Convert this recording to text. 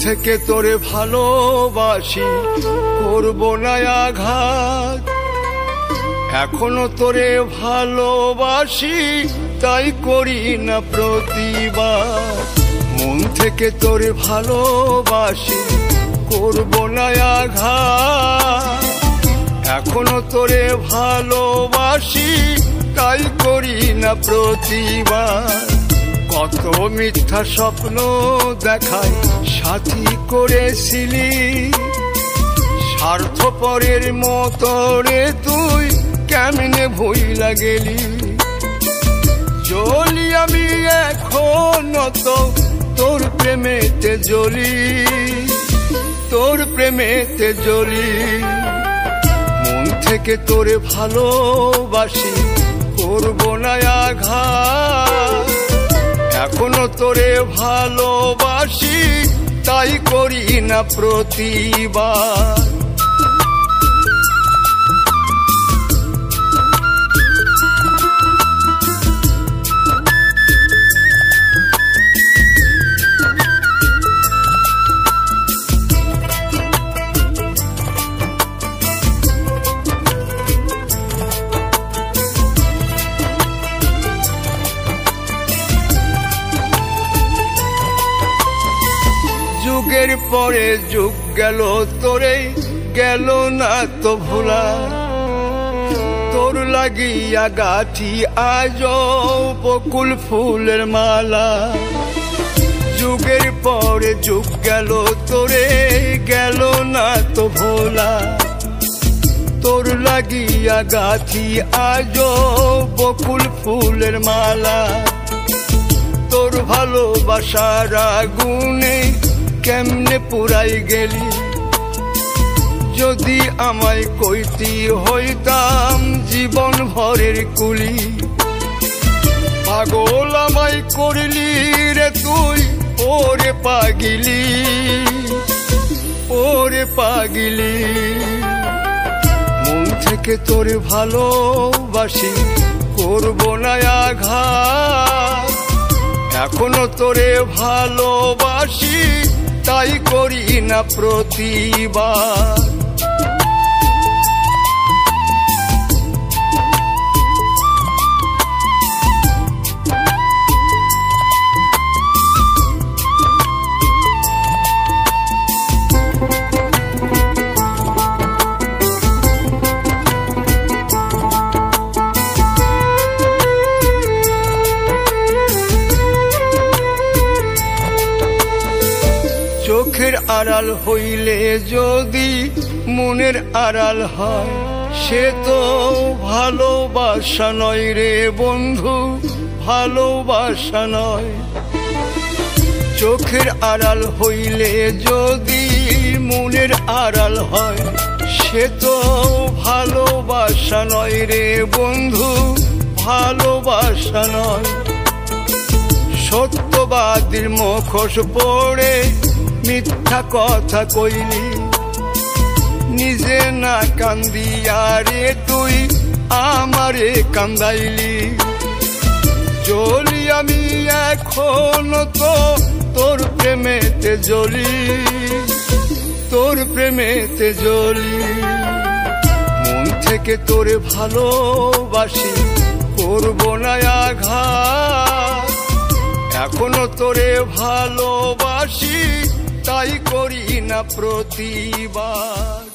থেকে তোরে ভালোবাসি, করব না আঘাত। এখনো তোরে ভালোবাসি, তাই করি না প্রতিবাদ। মন থেকে তোরে ভালোবাসি, করব না আঘাত। এখনো তোরে ভালোবাসি, তাই করি না প্রতিবাদ। কত মিথ্যা স্বপ্ন দেখায় সাথী করেছিলি, স্বার্থপরের মতো রে তুই কেমনে ভুইলা গেলি। জ্বলি আমি এখনো তো তোর প্রেমেতে জ্বলি, তোর প্রেমেতে জ্বলি। মন থেকে তোরে ভালোবাসি, করব না আঘাত। এখনো তোরে ভালোবাসি, তাই করি না প্রতিবাদ। যুগের পরে যুগ গেল, তোরে গেল না তো ভোলা। তোর লাগিয়া গাঁথি আজ বকুল ফুলের মালা। যুগের পরে যুগ গেল, তোরে গেল না তো ভোলা। তোর লাগিয়া গাঁথি আজ বকুল ফুলের মালা। তোর ভালোবাসার আগুনে কেমনে পুরাই গেলি। যদি আমায় কইতি হইতাম জীবন ভরের কুলি। পাগল আমায় করলি রে তুই, ওরে পাগিলি, ওরে পাগিলি। মন থেকে তোরে ভালোবাসি, করব না আঘাত। এখনো তোরে ভালোবাসি, তাই করি না প্রতিবাদ। চোখের আড়াল হইলে যদি মনের আড়াল হয়, সে তো ভালোবাসা নয় রে বন্ধু, ভালোবাসা নয়। চোখের আড়াল হইলে যদি মনের আড়াল হয়, সে তো ভালোবাসা নয় রে বন্ধু, ভালোবাসা নয়। সত্যবাদীর মুখোশ পড়ে মিথ্যা কথা কইলি। নিজে না কান্দিয়া রে তুই আমারে কান্দাইলি। জ্বলি আমি এখনো তো তোর প্রেমেতে জ্বলি, তোর প্রেমেতে জ্বলি। মন থেকে তোরে ভালোবাসি, করব না আঘাত। এখনো তোরে ভালোবাসি, তাই করি না প্রতিবাদ।